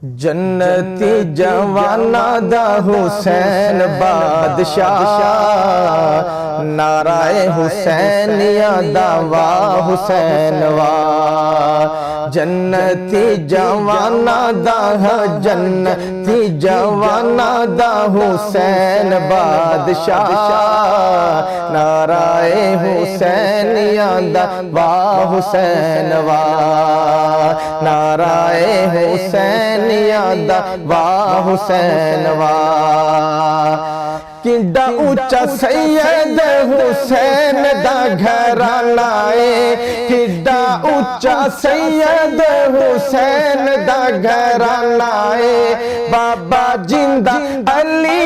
جنتی جوانا دا حسین بادشاہ، نعرہ حسینیہ دعویٰ حسین وا۔ جنتی جوانا دا جنتی جوانا دا حسین بادشاہ، نعرہ حسینیہ دعویٰ حسین وا۔ نعرہ حسینیہ دعویٰ حسین وا۔ کڈا اونچا سید حسین دا گھرانہ اے، کڈا اونچا سید حسین دا گھرانہ اے۔ بابا جندہ علی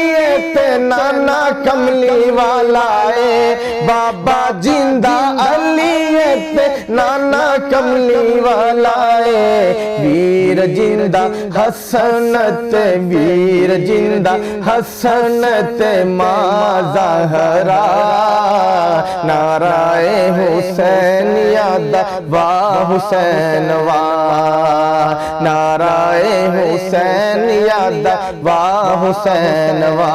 تے نانا کملی والا اے، بابا جندہ علی تے نانا کملی والا اے۔ ویر جندہ حسن تے ویر جندہ حسن تے ماں زہرا، نعرہ حسینیہ دعویٰ حسین وا۔ نعرہ حسینیہ دعویٰ حسین وا۔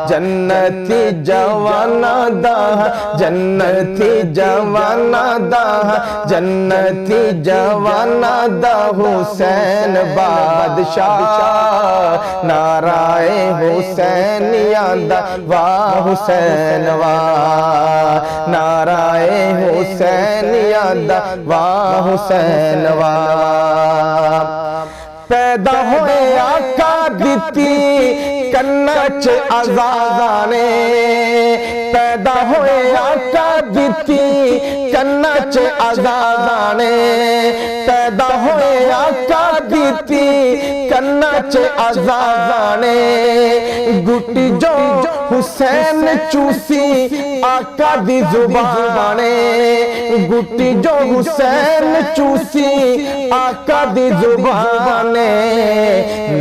جنتی جوانا دا جنتی جوانا دا جنتی جوانا دا حسین بادشاہ، نعرہ حسینیہ دعویٰ حسین وا۔ نعرہ حسینیہ دعویٰ حسین وا۔ پیدا ہوئے آقا دتی کنچ آزادانے، پیدا ہوئے آقا دتی کنچ آزادانے، پیدا ہوئے آقا دتی کنچ آزادانے۔ گٹی جو حسین چوسی آقا دی زبانے، گٹی جو حسین چوسی آقا دی زبانے۔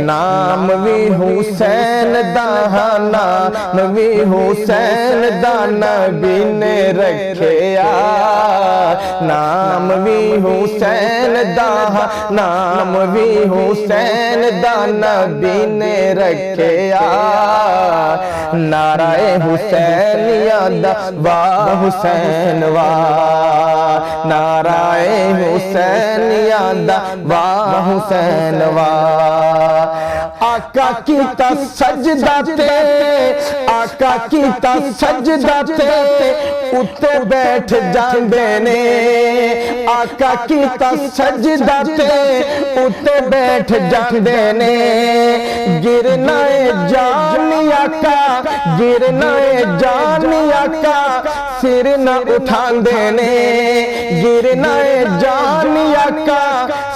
نام بھی حسین دا نام بھی حسین دا نبی نے رکھیا، نام بھی حسین دا نام بھی حسین دا نبی نے رکھیا۔ نعرہ حسینیہ دعویٰ حسین وا۔ نعرہ حسینیہ دعویٰ حسین وا۔ آقا کیتا سجدہ تے آقا کیتا سجدہ تے اتے بیٹھ جاندے نے، آقا کیتا سجدہ تے اتے بیٹھ جاندے نے۔ گرنا جانی آقا گرنا جانی آقا سر نہ اٹھاندے نے، گرنا جانی آقا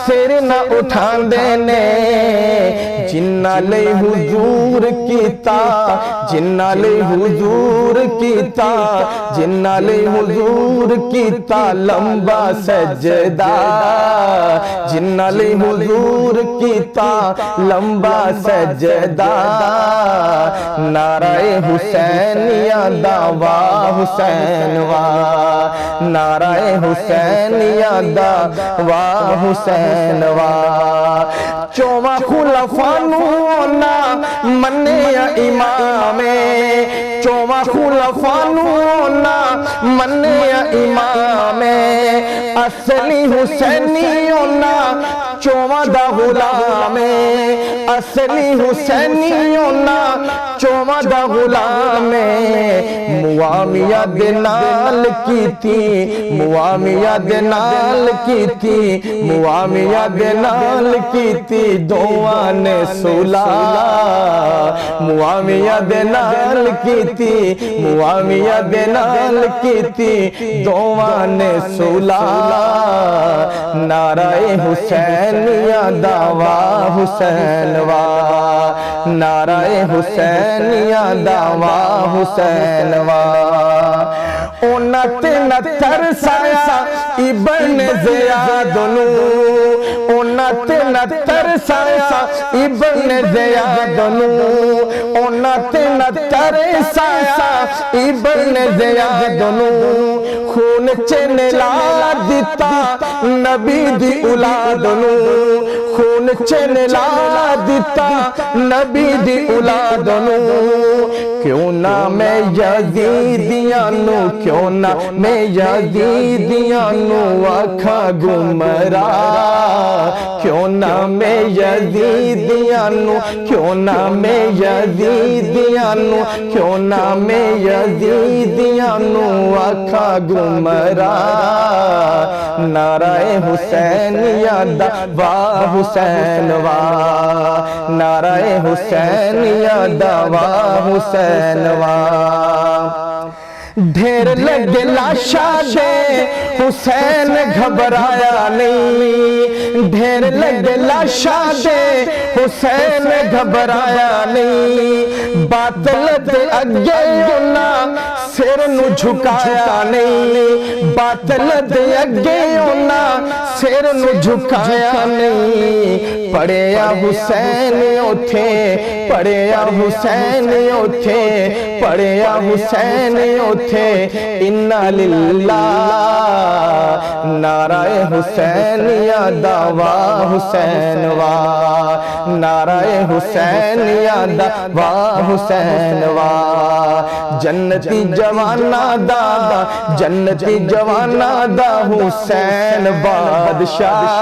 سر نہ اٹھاندے نے۔ جنہ لے حضور کیتا جنہ لے حضور کیتا جنہ لے حضور کیتا لمبا سجدہ، جنہ لے حضور کیتا لمبا سجدہ۔ نعرہ حسینیہ دعویٰ حسین وا۔ نعرہ حسینیہ دعویٰ حسین وا۔ چوواں خلفاء نا منیا امام، چوواں خلفاء نا منیا امام۔ اصلی حسینیوں نا چوواں دا غلام، اصلی حسینیوں نا چوواں دا غلام۔ معاویہ دے نال کیتی معاویہ دے نال کیتی معاویہ دے نال کیتی دوواں نے صلح، معاویہ دے نال کیتی معاویہ دے نال کیتی دوواں نے صلح۔ نعرہ حسینیہ دعویٰ حسین وا۔ نعرہ حسینیہ دعویٰ حسین وا۔ اونا تے نہ ترسایا ابن زیاد نو، اونا تے نہ ترسایا ابن زیاد نو، اونا تے نہ ترسایا ابن زیاد نو۔ خون چن لا دیتا نبی دی اولاد نو، خون خون چنلا دیتا نبی دی اولاد نو کیوں نہ میں یزیدیاں نو کیوں نہ میں یزیدیاں نو آکھا گمراہ کیوں نہ میں یزیدیاں نو کیوں نہ میں یزیدیاں نو کیوں نہ میں یزیدیاں نو آکھا گمراہ نعرہ حسین یادا واہ حسین واہ نعرہ حسین یادا واہ حسین واہ ڈھیر لگے لاشا دے حسین گھبرایا نہیں ڈھیر لگے لاشا دے حسین گھبرایا نہیں باطل دے اگے انہاں سر نو جھکایا نہیں باطل دے اگے انہاں سر نو جھکایا نہیں پڑھیا حسین اٹھے پڑھیا حسین اٹھے پڑھیا حسین اٹھے انا للہ نعرہ حسین یادا واہ حسین واہ نعرہ حسین یادا واہ حسین واہ جنتی جوانا دا جنتی جوانا دا حسین بادشاہ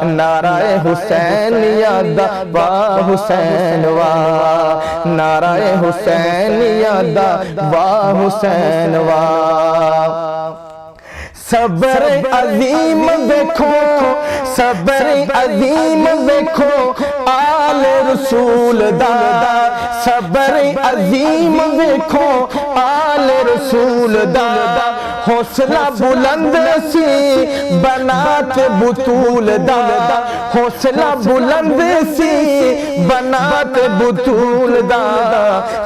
نعرہ حسین یادا واہ حسین واہ نعرہ حسین یادا واہ حسین واہ صبر عظیم دیکھو صبر عظیم دیکھو آل رسول دا صبر عظیم دیکھو آل رسول دا حوصلہ بلند سی بنات بطول دا حوصلہ بلند سی بنات بطول دا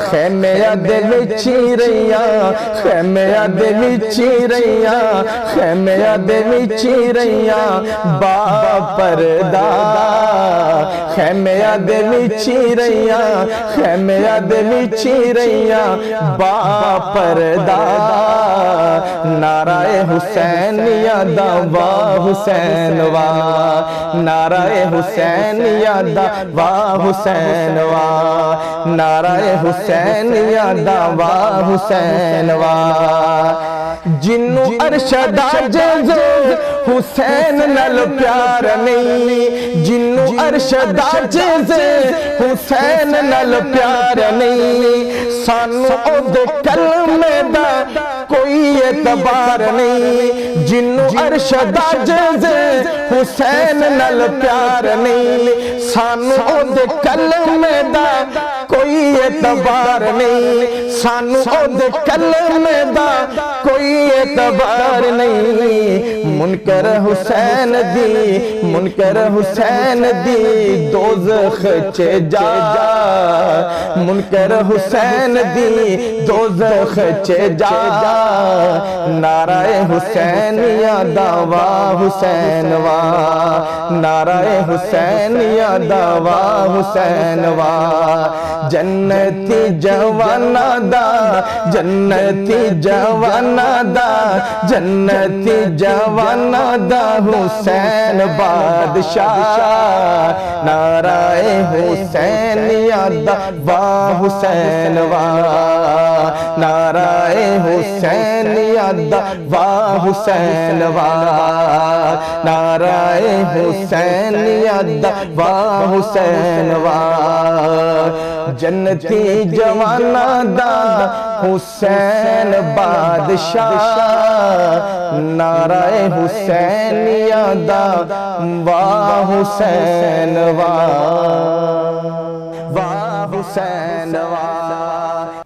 خیمیہ دے وچی رہیا خیمیہ دے وچی رہیا خیمیہ دے وچی رہیا با پردہ خیمیہ دے وچی رہیا خیمیہ دے وچی رہیا با پردہ نعرہ حسین یادا واہ حسین واہ نعرہ حسین یادا واہ حسین واہ نعرہ حسین یادا واہ حسین واہ جنو ارشد عاجز حسین نال پیار نہیں جنو ارشد عاجز حسین نال پیار نہیں سانو او دے کلمے دا کوئی اعتبار نہیں جنو ارشد عاجز حسین نال پیار نہیں سانو او دے کلمے دا کوئی اعتبار نہیں سانو او دے کلمے دا کوئی اعتبار نہیں منکر حسین دی منکر حسین دی دوزخ چے جا منکر حسین دی دوزخ چے جا نعرہ حسین یادا واہ حسین واہ نعرہ حسین یادا واہ حسین واہ جنتی جوانا دا جنتی جوانا دا جنتی جوانا دا حسین بادشاہ نعرہ حسین یادا واہ حسین واہ نعرہ حسین یادا واہ حسین واہ نعرہ حسین یادا واہ حسین واہ جنتی جوانا دا حسین بادشاہ نعرہ حسین یادا واہ حسین واہ واہ حسین واہ